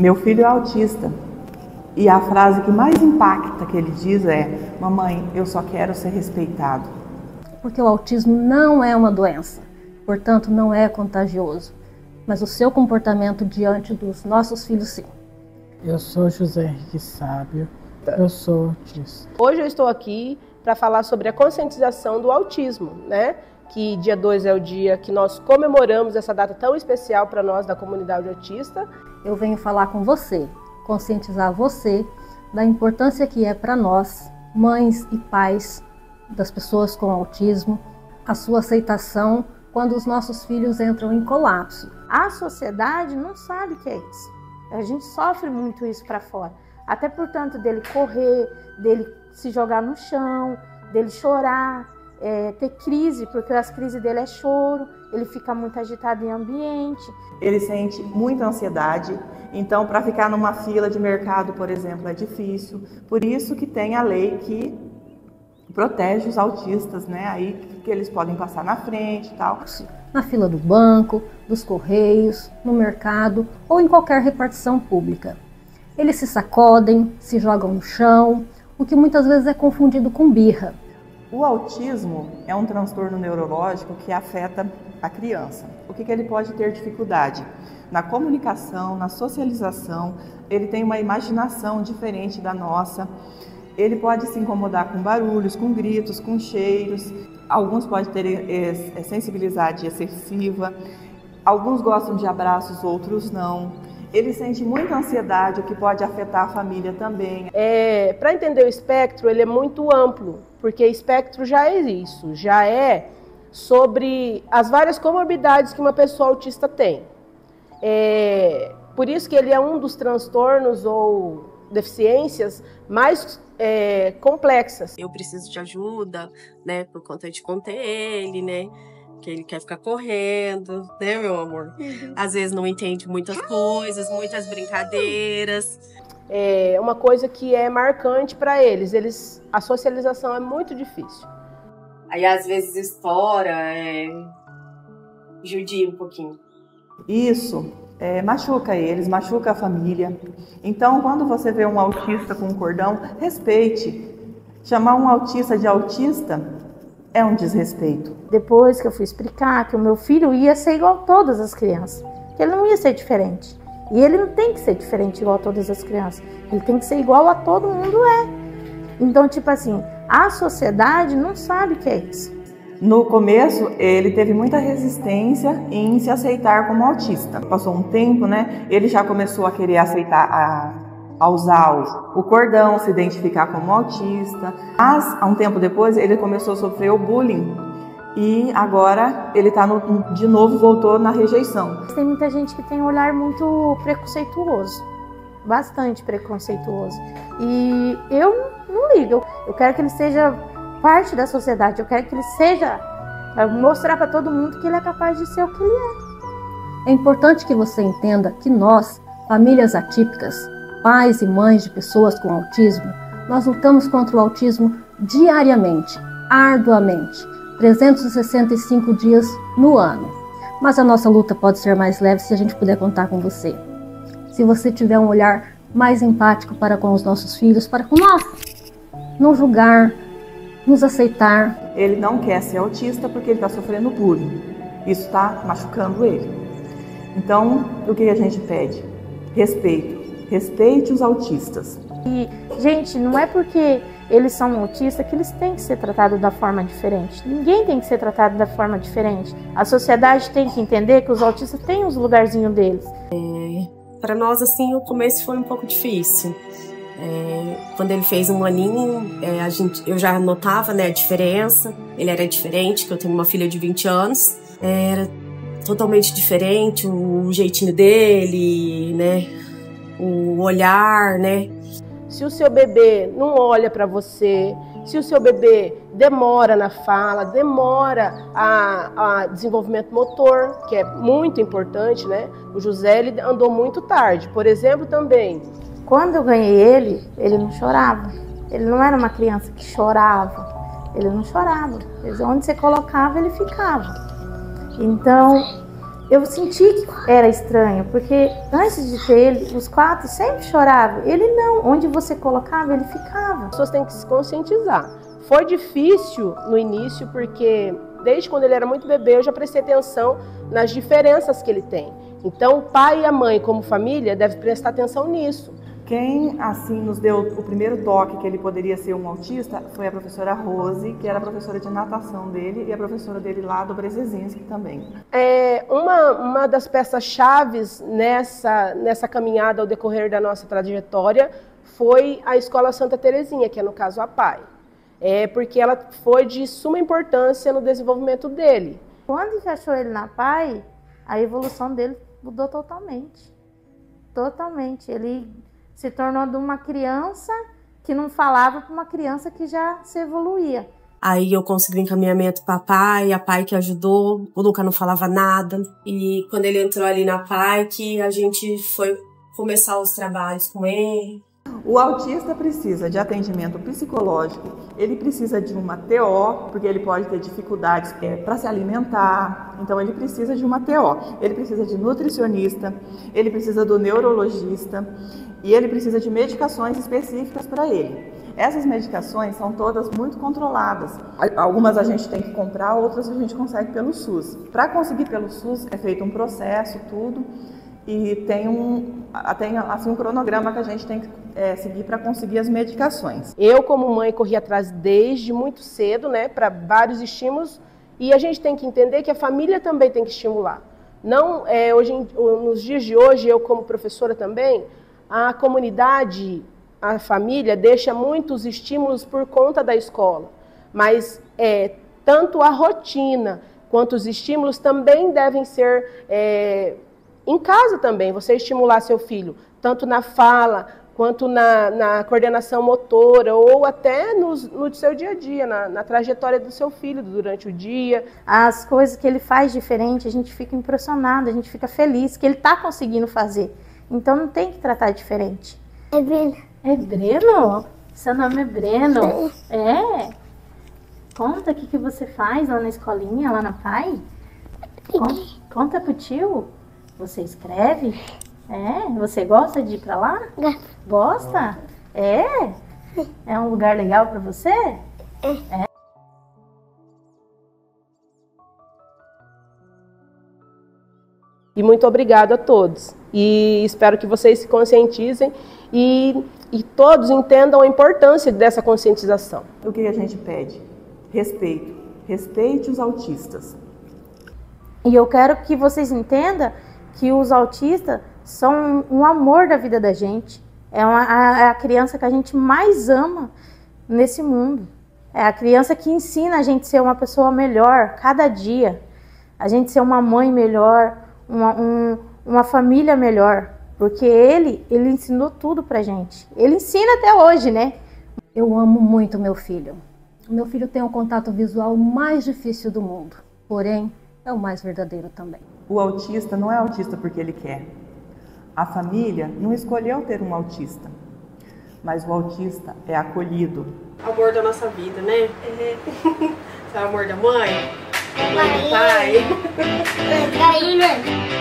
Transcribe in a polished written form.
Meu filho é autista e a frase que mais impacta que ele diz é: mamãe, eu só quero ser respeitado. Porque o autismo não é uma doença, portanto não é contagioso, mas o seu comportamento diante dos nossos filhos sim. Eu sou José Henrique Sábio, eu sou autista. Hoje eu estou aqui para falar sobre a conscientização do autismo, né? Que dia 2 é o dia que nós comemoramos essa data tão especial para nós da comunidade autista. Eu venho falar com você, conscientizar você da importância que é para nós, mães e pais das pessoas com autismo, a sua aceitação quando os nossos filhos entram em colapso. A sociedade não sabe o que é isso. A gente sofre muito isso para fora. Até portanto dele correr, dele se jogar no chão, dele chorar, ter crise, porque as crises dele é choro, ele fica muito agitado em ambiente. Ele sente muita ansiedade, então para ficar numa fila de mercado, por exemplo, é difícil. Por isso que tem a lei que protege os autistas, né? Aí que eles podem passar na frente e tal. Na fila do banco, dos correios, no mercado ou em qualquer repartição pública. Eles se sacodem, se jogam no chão, o que muitas vezes é confundido com birra. O autismo é um transtorno neurológico que afeta a criança. O que ele pode ter dificuldade? Na comunicação, na socialização, ele tem uma imaginação diferente da nossa. Ele pode se incomodar com barulhos, com gritos, com cheiros. Alguns podem ter sensibilidade excessiva. Alguns gostam de abraços, outros não. Ele sente muita ansiedade, o que pode afetar a família também. Para entender o espectro, ele é muito amplo, porque espectro já é isso, já é sobre as várias comorbidades que uma pessoa autista tem. Por isso que ele é um dos transtornos ou deficiências mais complexas. Eu preciso de ajuda, né, por conta de conter ele, né? Que ele quer ficar correndo, né, meu amor? Às vezes não entende muitas coisas, muitas brincadeiras. É uma coisa que é marcante para eles, a socialização é muito difícil. Aí às vezes estoura, judia um pouquinho. Isso machuca eles, machuca a família. Então, quando você vê um autista com um cordão, respeite. Chamar um autista de autista é um desrespeito. Depois que eu fui explicar que o meu filho ia ser igual a todas as crianças, que ele não ia ser diferente. E ele não tem que ser diferente igual a todas as crianças. Ele tem que ser igual a todo mundo Então, tipo assim, a sociedade não sabe o que é isso. No começo, ele teve muita resistência em se aceitar como autista. Passou um tempo, né? Ele já começou a querer aceitar a usar o cordão, se identificar como autista. Mas, há um tempo depois, ele começou a sofrer o bullying e agora ele de novo voltou na rejeição. Tem muita gente que tem um olhar muito preconceituoso, bastante preconceituoso. E eu não ligo, eu quero que ele seja parte da sociedade, eu quero que ele seja, mostrar para todo mundo que ele é capaz de ser o que ele é. É importante que você entenda que nós, famílias atípicas, pais e mães de pessoas com autismo, nós lutamos contra o autismo diariamente, arduamente, 365 dias no ano. Mas a nossa luta pode ser mais leve se a gente puder contar com você. Se você tiver um olhar mais empático para com os nossos filhos, para com nós, não julgar, nos aceitar. Ele não quer ser autista porque ele está sofrendo bullying. Isso está machucando ele. Então, o que a gente pede? Respeito. Respeite os autistas. E, gente, não é porque eles são autistas que eles têm que ser tratados da forma diferente. Ninguém tem que ser tratado da forma diferente. A sociedade tem que entender que os autistas têm os lugarzinhos deles. Para nós, assim, o começo foi um pouco difícil. Quando ele fez 1 aninho, eu já notava, né, a diferença. Ele era diferente, que eu tenho uma filha de 20 anos. Era totalmente diferente o jeitinho dele, né? O olhar, né? Se o seu bebê não olha para você, se o seu bebê demora na fala, demora a desenvolvimento motor, que é muito importante, né? O José, ele andou muito tarde, por exemplo, também. Quando eu ganhei ele não chorava. Ele não era uma criança que chorava. Ele não chorava. Onde você colocava, ele ficava. Então, eu senti que era estranho, porque antes de ter ele, os 4 sempre choravam. Ele não, onde você colocava, ele ficava. As pessoas têm que se conscientizar. Foi difícil no início, porque desde quando ele era muito bebê, eu já prestei atenção nas diferenças que ele tem. Então, o pai e a mãe, como família, devem prestar atenção nisso. Quem, assim, nos deu o primeiro toque que ele poderia ser um autista foi a professora Rose, que era a professora de natação dele e a professora dele lá do Brzezinski também. Uma das peças-chaves nessa caminhada ao decorrer da nossa trajetória foi a Escola Santa Terezinha, que é, no caso, a PAI. Porque ela foi de suma importância no desenvolvimento dele. Quando a gente achou ele na PAI, a evolução dele mudou totalmente. Totalmente. Ele se tornou de uma criança que não falava para uma criança que já se evoluía. Aí eu consegui o encaminhamento para a PAI que ajudou, o Luca não falava nada. E quando ele entrou ali na PAI, que a gente foi começar os trabalhos com ele. O autista precisa de atendimento psicológico, ele precisa de uma TO, porque ele pode ter dificuldades para se alimentar, então ele precisa de uma TO. Ele precisa de nutricionista, ele precisa do neurologista e ele precisa de medicações específicas para ele. Essas medicações são todas muito controladas. Algumas a gente tem que comprar, outras a gente consegue pelo SUS. Para conseguir pelo SUS é feito um processo, tudo, e tem assim, um cronograma que a gente tem que seguir para conseguir as medicações. Eu, como mãe, corri atrás desde muito cedo, né, para vários estímulos, e a gente tem que entender que a família também tem que estimular. Não, nos dias de hoje, eu como professora também, a comunidade, a família deixa muitos estímulos por conta da escola, mas tanto a rotina quanto os estímulos também devem ser em casa também, você estimular seu filho, tanto na fala, quanto na coordenação motora, ou até no seu dia a dia, na trajetória do seu filho durante o dia. As coisas que ele faz diferente, a gente fica impressionado, a gente fica feliz que ele está conseguindo fazer. Então não tem que tratar diferente. É Breno. É Breno? Seu nome é Breno? É? Conta o que você faz lá na escolinha, lá na PAI. Conta pro tio. Você escreve? Você gosta de ir pra lá? Gosta? É um lugar legal pra você? É. E muito obrigado a todos. E espero que vocês se conscientizem e todos entendam a importância dessa conscientização. O que a gente pede? Respeito. Respeite os autistas. E eu quero que vocês entendam que os autistas são um amor da vida da gente. É a criança que a gente mais ama nesse mundo. É a criança que ensina a gente a ser uma pessoa melhor cada dia. A gente ser uma mãe melhor, uma família melhor. Porque ele ensinou tudo pra gente. Ele ensina até hoje, né? Eu amo muito meu filho. O meu filho tem o contato visual mais difícil do mundo. Porém, é o mais verdadeiro também. O autista não é autista porque ele quer. A família não escolheu ter um autista, mas o autista é acolhido. Amor da nossa vida, né? É o amor da mãe, mãe do pai. Pai, né?